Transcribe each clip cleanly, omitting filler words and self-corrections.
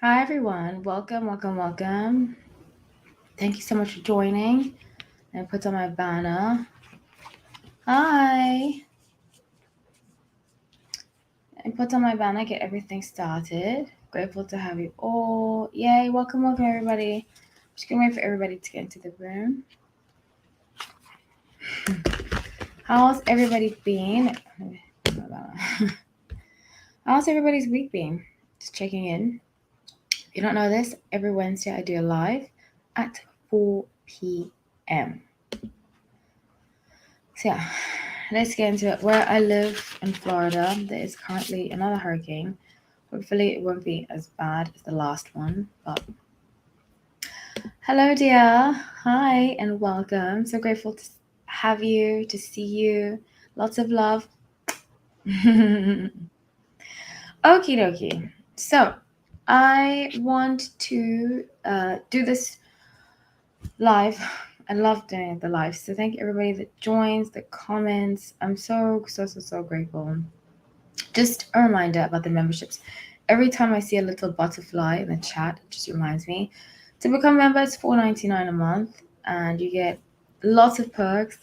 Hi, everyone. Welcome. Thank you so much for joining. And put on my banner. Hi. And put on my banner, get everything started. Grateful to have you all. Yay. Welcome, everybody. Just gonna wait for everybody to get into the room. How's everybody been? How's everybody's week been? Just checking in. If you don't know this, every Wednesday I do a live at 4 p.m. So yeah, let's get into it. Where I live in Florida, there is currently another hurricane. Hopefully it won't be as bad as the last one. But hello dear. Hi and welcome. So grateful to have you, to see you. Lots of love. Okie dokie. So I want to do this live. I love doing the live. So thank you everybody that joins, that comments. I'm so grateful. Just a reminder about the memberships. Every time I see a little butterfly in the chat, it just reminds me to become a member. It's $4.99 a month, and you get lots of perks.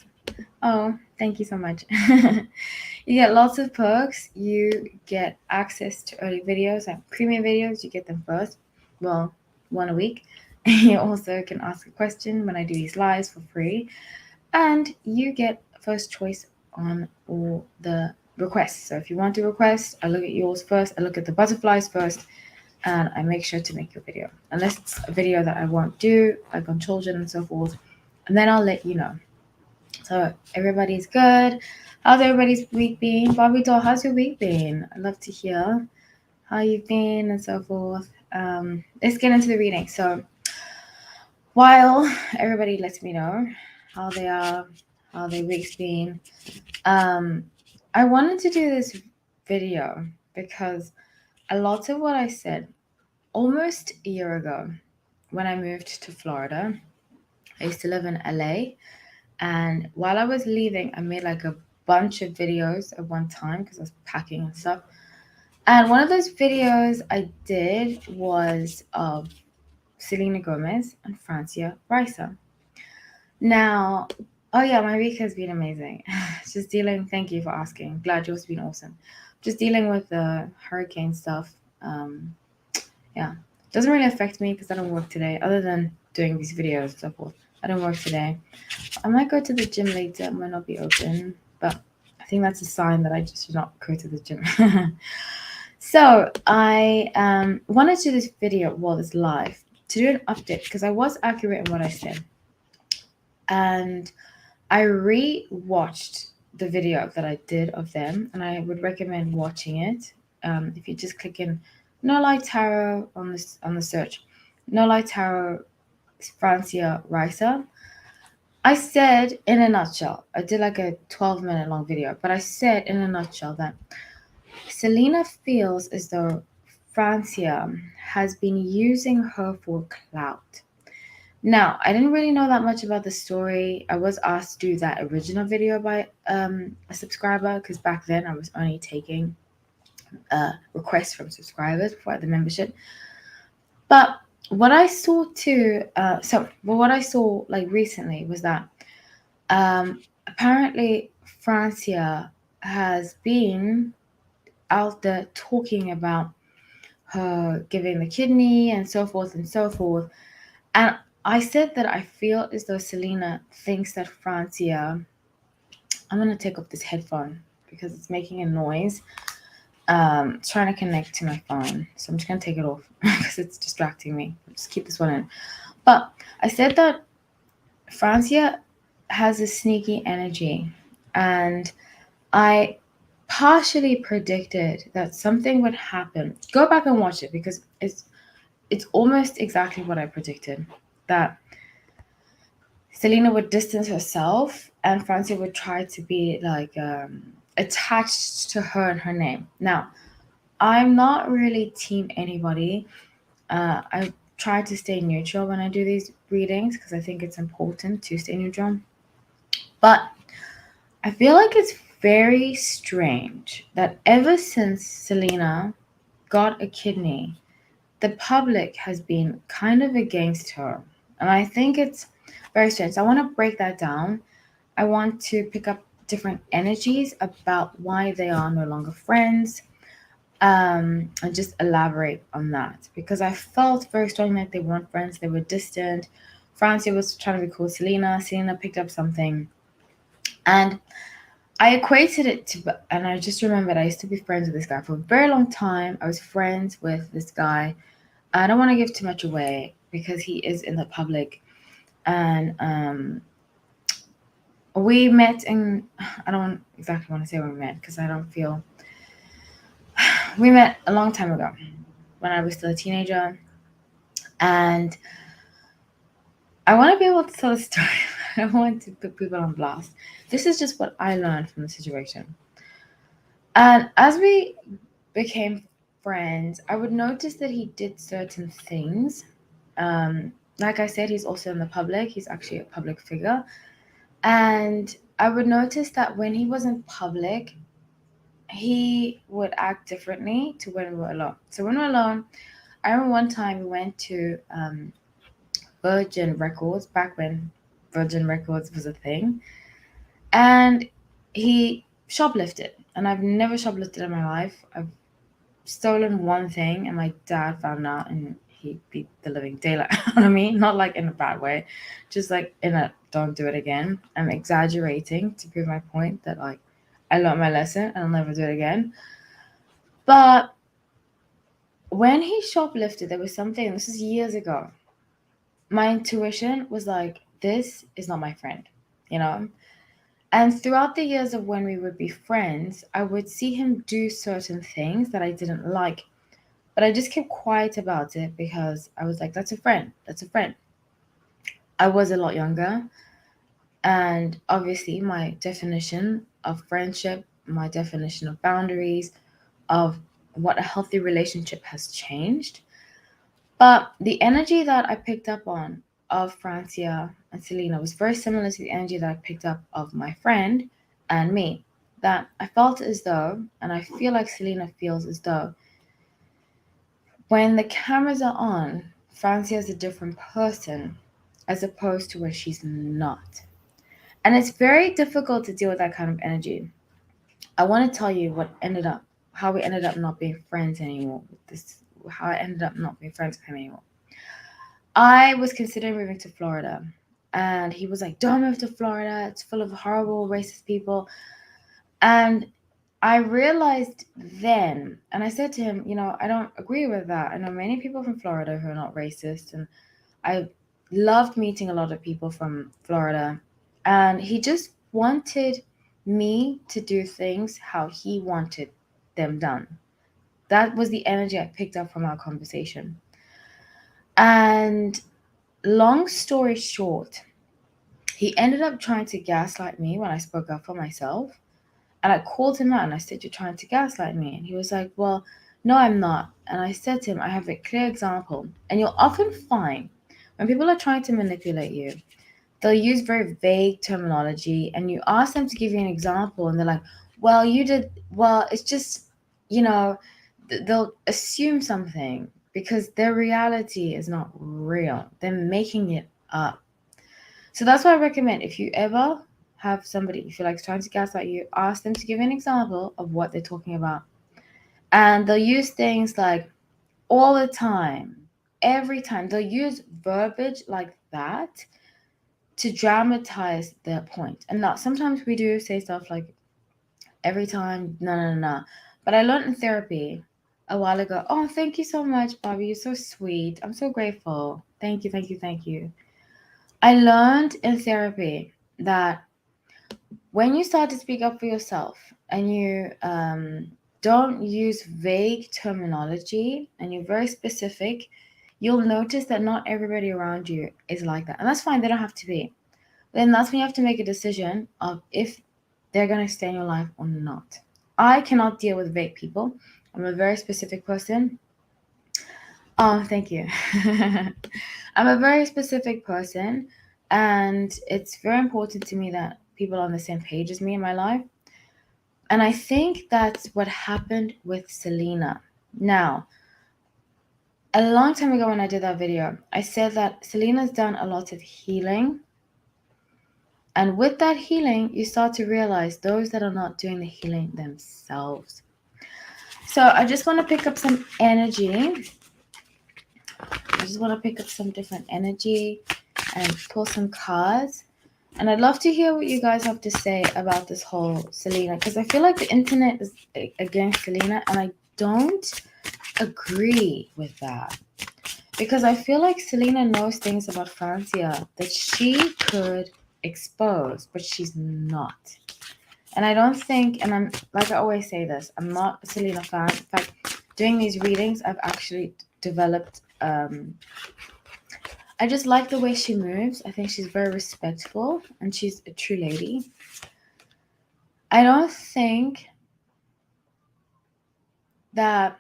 Oh, thank you so much. You get lots of perks. You get access to early videos and premium videos. You get them first. Well, one a week. You also can ask a question when I do these lives for free, and you get first choice on all the requests. So if you want to request, I look at yours first, I look at the butterflies first, and I make sure to make your video. Unless it's a video that I won't do, like on children and so forth, and then I'll let you know. So everybody's good. How's everybody's week been? Bobby doll, how's your week been? I'd love to hear how you've been and so forth. Let's get into the reading. So while everybody lets me know how they are, how their week's been, I wanted to do this video because a lot of what I said almost a year ago when I moved to Florida, I used to live in LA. And while I was leaving, I made like a bunch of videos at one time because I was packing and stuff. And one of those videos I did was of Selena Gomez and Francia Raisa. Now, oh yeah, my week has been amazing. Just dealing, thank you for asking. Glad yours has been awesome. Just dealing with the hurricane stuff. Yeah, doesn't really affect me because I don't work today, other than doing these videos and so forth. I don't work today. I might go to the gym later. It might not be open, but I think that's a sign that I just should not go to the gym. So I wanted to do this video, well, this live, to do an update because I was accurate in what I said. And I re-watched the video that I did of them, and I would recommend watching it. If you just click in No Light Tarot on the search, No Light Tarot Francia Raisa. I said in a nutshell, I did like a 12-minute long video, but I said in a nutshell that Selena feels as though Francia has been using her for clout. Now, I didn't really know that much about the story. I was asked to do that original video by a subscriber because back then I was only taking requests from subscribers before I had the membership. But what I saw too, what I saw like recently was that apparently Francia has been out there talking about her giving the kidney and so forth and so forth. And I said that I feel as though Selena thinks that Francia. I'm gonna take off this headphone because it's making a noise. It's trying to connect to my phone, so I'm just gonna take it off because it's distracting me. Just keep this one in. But I said that Francia has a sneaky energy, and I partially predicted that something would happen. Go back and watch it because it's almost exactly what I predicted. That Selena would distance herself and Francia would try to be like attached to her and her name. Now, I'm not really team anybody. I try to stay neutral when I do these readings because I think it's important to stay neutral. But I feel like it's very strange that ever since Selena got a kidney, the public has been kind of against her. And I think it's very strange. So I want to break that down. I want to pick up different energies about why they are no longer friends, and just elaborate on that because I felt very strongly that they weren't friends, they were distant. Francia was trying to be cool. Selena picked up something, and I equated it to, and I just remembered I used to be friends with this guy for a very long time. I was friends with this guy. I don't want to give too much away because he is in the public, and we met in. I don't exactly want to say when we met because I don't feel. We met a long time ago when I was still a teenager, and I want to be able to tell a story. I don't want to put people on blast. This is just what I learned from the situation. And as we became friends, I would notice that he did certain things. Like I said, he's also in the public, he's actually a public figure. And I would notice that when he was in public, he would act differently to when we were alone. So when we were alone, I remember one time we went to Virgin Records back when Virgin Records was a thing, and he shoplifted. And I've never shoplifted in my life. I've stolen one thing, and my dad found out, and he beat the living daylight out of me. Not like in a bad way, just like in a don't do it again. I'm exaggerating to prove my point that like I learned my lesson and I'll never do it again. But when he shoplifted, there was something. This is years ago. My intuition was like, this is not my friend, you know? And throughout the years of when we would be friends, I would see him do certain things that I didn't like. But I just kept quiet about it because I was like, that's a friend. That's a friend. I was a lot younger. And obviously, my definition of friendship, my definition of boundaries, of what a healthy relationship has changed. But the energy that I picked up on of Francia and Selena was very similar to the energy that I picked up of my friend and me. That I felt as though, and I feel like Selena feels as though, when the cameras are on, Francia is a different person as opposed to when she's not. And it's very difficult to deal with that kind of energy. I want to tell you how we ended up not being friends anymore. How I ended up not being friends with him anymore. I was considering moving to Florida, and he was like, "Don't move to Florida. It's full of horrible racist people." And I realized then, and I said to him, I don't agree with that. I know many people from Florida who are not racist, and I loved meeting a lot of people from Florida. And he just wanted me to do things how he wanted them done. That was the energy I picked up from our conversation. And long story short, he ended up trying to gaslight me when I spoke up for myself. And I called him out and I said, "You're trying to gaslight me." And he was like, "Well, no, I'm not." And I said to him, "I have a clear example." And you'll often find when people are trying to manipulate you, they'll use very vague terminology and you ask them to give you an example and they're like, "Well, you did, well, it's just, you know, they'll assume something because their reality is not real. They're making it up. So that's why I recommend if you ever have somebody you feel like is trying to gaslight you, ask them to give an example of what they're talking about. And they'll use things like all the time, every time. They'll use verbiage like that to dramatize their point. And now sometimes we do say stuff like every time, no, no, no, no. But I learned in therapy a while ago, "Oh, thank you so much, Bobby. You're so sweet. I'm so grateful. Thank you, thank you, thank you." I learned in therapy that when you start to speak up for yourself and you don't use vague terminology and you're very specific, you'll notice that not everybody around you is like that. And that's fine, they don't have to be. Then that's when you have to make a decision of if they're going to stay in your life or not. I cannot deal with vague people. I'm a very specific person. Oh, thank you. I'm a very specific person, and it's very important to me that people are on the same page as me in my life. And I think that's what happened with Selena. Now, a long time ago when I did that video, I said that Selena's done a lot of healing. And with that healing, you start to realize those that are not doing the healing themselves. So I just want to pick up some energy. I just want to pick up some different energy and pull some cards. And I'd love to hear what you guys have to say about this whole Selena, because I feel like the internet is against Selena, and I don't agree with that. Because I feel like Selena knows things about Francia that she could expose, but she's not. And I don't think, and I'm like I always say this, I'm not a Selena fan. In fact, doing these readings, I've actually developed. I just like the way she moves. I think she's very respectful, and she's a true lady. I don't think that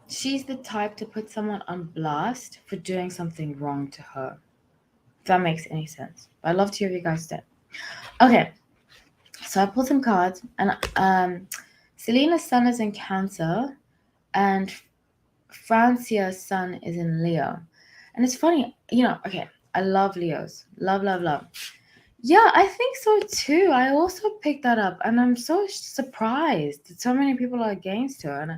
she's the type to put someone on blast for doing something wrong to her. If that makes any sense. But I'd love to hear you guys say. Okay, so I pulled some cards, and Selena's sun is in Cancer, and Francia's sun is in Leo. And it's funny, okay, I love Leos. Love, love, love. Yeah, I think so too. I also picked that up, and I'm so surprised that so many people are against her. And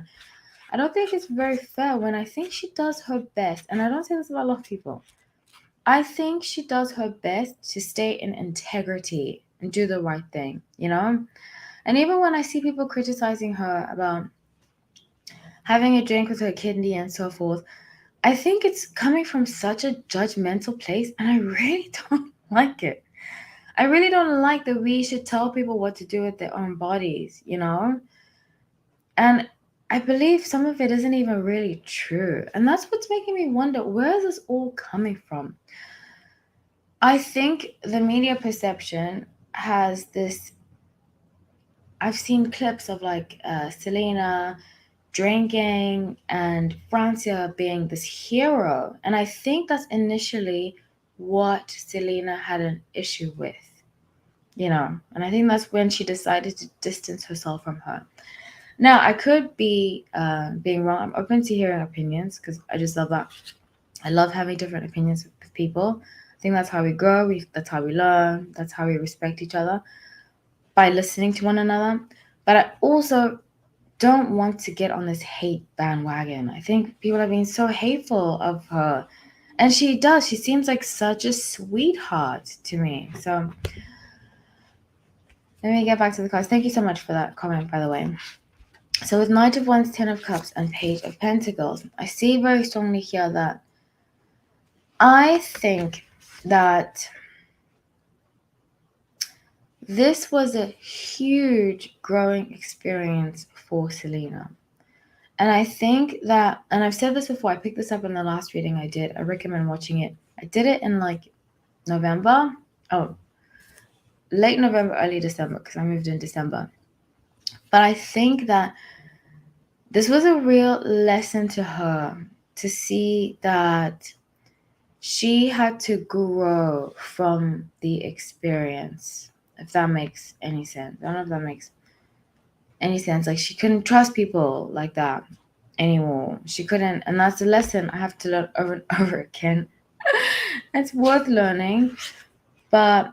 I don't think it's very fair when I think she does her best. And I don't say this about a lot of people. I think she does her best to stay in integrity and do the right thing, And even when I see people criticizing her about having a drink with her kidney and so forth, I think it's coming from such a judgmental place, and I really don't like it. I really don't like that we should tell people what to do with their own bodies, And I believe some of it isn't even really true. And that's what's making me wonder, where is this all coming from? I think the media perception has this. I've seen clips of like Selena drinking and Francia being this hero. And I think that's initially what Selena had an issue with, And I think that's when she decided to distance herself from her. Now, I could be being wrong. I'm open to hearing opinions because I just love that. I love having different opinions with people. I think that's how we grow. That's how we learn. That's how we respect each other, by listening to one another. But I also don't want to get on this hate bandwagon. I think people are being so hateful of her. And she does. She seems like such a sweetheart to me. So let me get back to the cards. Thank you so much for that comment, by the way. So with Knight of Wands, 10 of Cups, and Page of Pentacles, I see very strongly here that I think that this was a huge growing experience for Selena. And I think that, and I've said this before, I picked this up in the last reading I did. I recommend watching it. I did it in like November. Oh, late November, early December, because I moved in December. But I think that this was a real lesson to her, to see that she had to grow from the experience, if that makes any sense. I don't know if that makes any sense. Like, she couldn't trust people like that anymore. She couldn't, and that's a lesson I have to learn over and over again. It's worth learning, but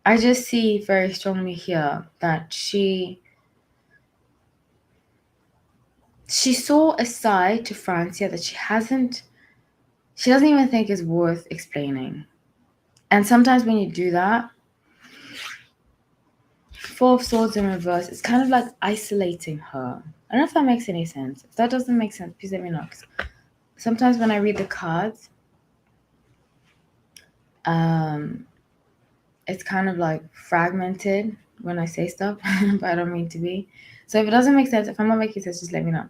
I just see very strongly here that she saw a side to Francia that she doesn't even think is worth explaining. And sometimes when you do that, Four of Swords in reverse, it's kind of like isolating her. I don't know if that makes any sense. If that doesn't make sense, please let me know. Sometimes when I read the cards, it's kind of like fragmented when I say stuff, but I don't mean to be. So if it doesn't make sense, if I'm not making sense, just let me know.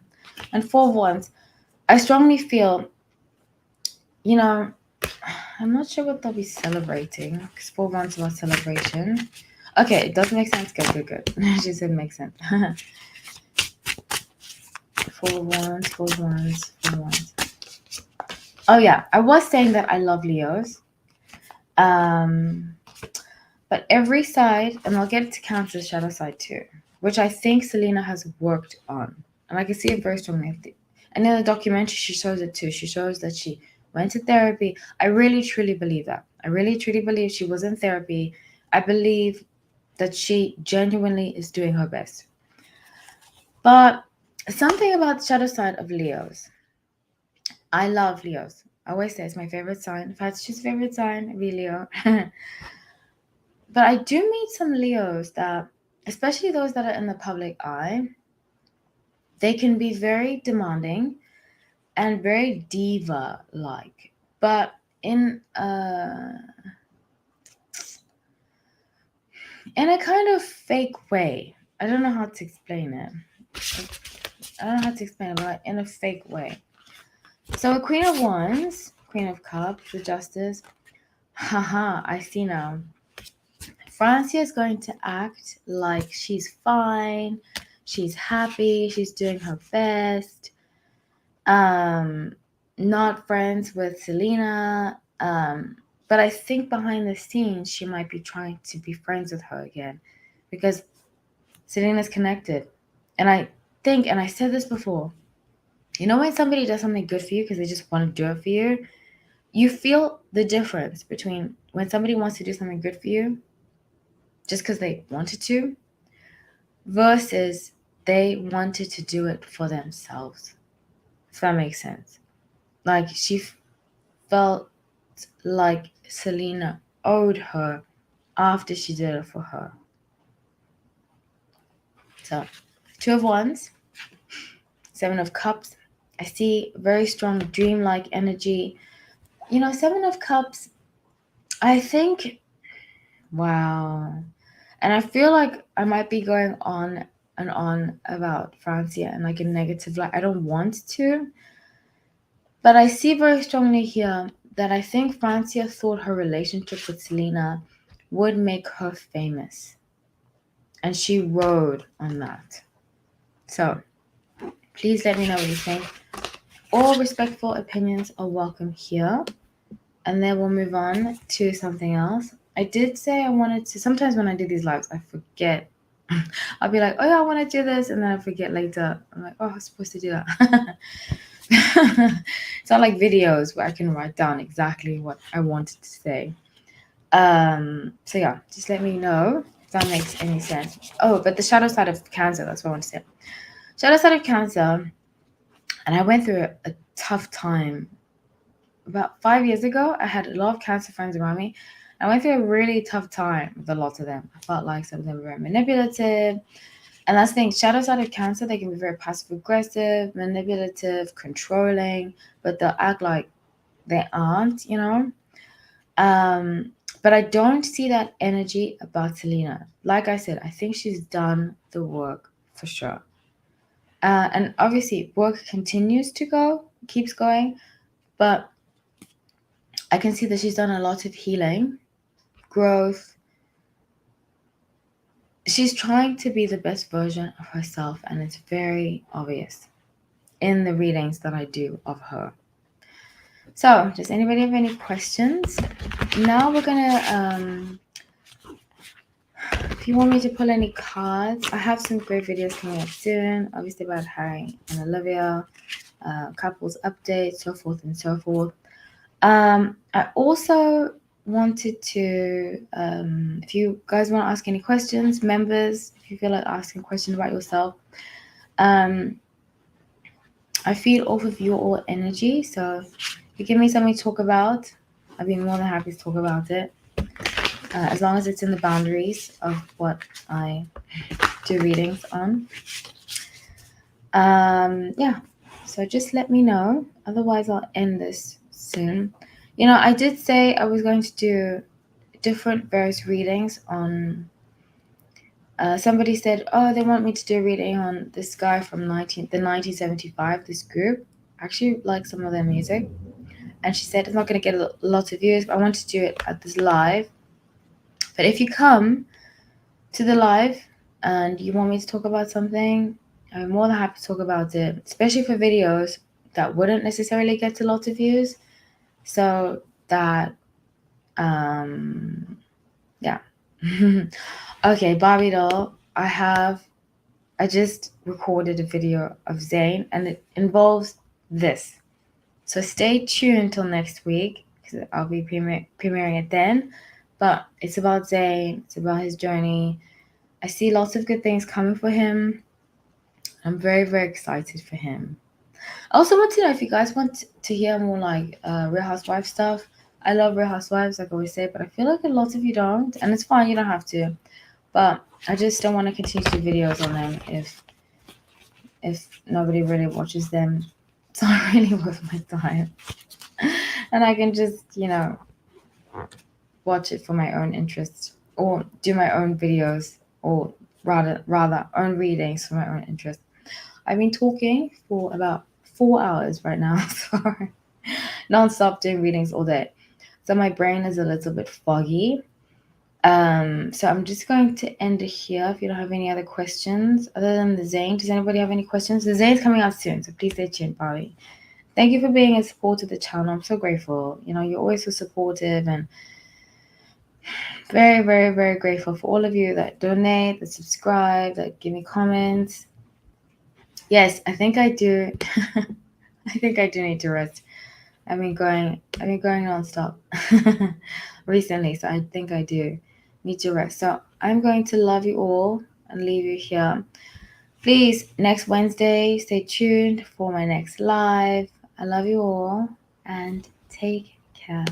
And Four of Wands, I strongly feel, I'm not sure what they'll be celebrating, because Four of Wands is about celebration. Okay, it does make sense. Good. She said makes sense. Four of Wands, Four of Wands, Four of Wands. Oh yeah, I was saying that I love Leos. But every side, and I'll get to Cancer shadow side too, which I think Selena has worked on. And I can see it very strongly. And in the documentary, she shows it too. She shows that she went to therapy. I really, truly believe that. I really, truly believe she was in therapy. I believe that she genuinely is doing her best. But something about the shadow side of Leos. I love Leos. I always say it's my favorite sign. If I had to choose favorite sign, it'd be Leo. But I do meet some Leos that, especially those that are in the public eye, they can be very demanding and very diva like, but in a kind of fake way. I don't know how to explain it. I don't know how to explain it, but in a fake way. So, a Queen of Wands, Queen of Cups, the Justice. Haha, I see now. Francia is going to act like she's fine, she's happy, she's doing her best. Um, Not friends with Selena. But I think behind the scenes she might be trying to be friends with her again, because Selena's connected. And I think, and I said this before, you know, when somebody does something good for you because they just want to do it for you, you feel the difference between when somebody wants to do something good for you just because they wanted to versus they wanted to do it for themselves. If that makes sense. Like she felt like Selena owed her after she did it for her. So, Two of Wands, Seven of Cups. I see very strong dreamlike energy. You know, Seven of Cups, I think, wow. And I feel like I might be going on and on about Francia and like a negative light. I don't want to, but I see very strongly here that I think Francia thought her relationship with Selena would make her famous. And she rode on that. So please let me know what you think. All respectful opinions are welcome here. And then we'll move on to something else. I did say I wanted to, sometimes when I do these lives, I forget. I'll be like, oh yeah, I want to do this. And then I forget later. I'm like, oh, I was supposed to do that. It's not like videos where I can write down exactly what I wanted to say. So yeah, just let me know if that makes any sense. Oh, but the shadow side of Cancer, that's what I want to say. Shadow side of Cancer, and I went through a tough time. About 5 years ago, I had a lot of Cancer friends around me. I went through a really tough time with a lot of them. I felt like some of them were very manipulative. And that's the thing, shadow side of Cancer, they can be very passive aggressive, manipulative, controlling, but they'll act like they aren't, you know? But I don't see that energy about Selena. Like I said, I think she's done the work for sure. And obviously, work continues to go, keeps going, but I can see that she's done a lot of healing, growth. She's trying to be the best version of herself, and it's very obvious in the readings that I do of her. So, does anybody have any questions? Now we're gonna, if you want me to pull any cards, I have some great videos coming up soon, obviously about Harry and Olivia, couples updates, so forth and so forth. I also wanted to, if you guys want to ask any questions, members, if you feel like asking a question about yourself, I feed off of your all energy. So if you give me something to talk about, I'd be more than happy to talk about it. As long as it's in the boundaries of what I do readings on. Yeah, so just let me know. Otherwise, I'll end this soon. You know, I did say I was going to do different various readings on. Somebody said, oh, they want me to do a reading on this guy from the 1975, this group. I actually like some of their music. And she said, it's not going to get a lot of views, but I want to do it at this live. But if you come to the live and you want me to talk about something, I'm more than happy to talk about it, especially for videos that wouldn't necessarily get a lot of views. So that, yeah. Okay, Barbie doll. I just recorded a video of Zayn, and it involves this. So stay tuned till next week because I'll be premiering it then. But it's about Zayn, it's about his journey. I see lots of good things coming for him. I'm very, very excited for him. I also want to know if you guys want to hear more like Real Housewives stuff. I love Real Housewives, like I always say, but I feel like a lot of you don't, and it's fine, you don't have to. But I just don't want to continue to do videos on them if nobody really watches them. It's not really worth my time. And I can just, watch it for my own interest or do my own videos or rather own readings for my own interest. I've been talking for about 4 hours right now, sorry, non-stop doing readings all day. So my brain is a little bit foggy. So I'm just going to end it here. If you don't have any other questions other than the Zayn, does anybody have any questions? The Zayn's coming out soon, so please stay tuned, Bobby. Thank you for being a support of the channel. I'm so grateful. You're always so supportive and very, very, very grateful for all of you that donate, that subscribe, that give me comments. Yes, I think I do. I think I do need to rest. I've been going nonstop recently, so I think I do need to rest. So I'm going to love you all and leave you here. Please, next Wednesday, stay tuned for my next live. I love you all and take care.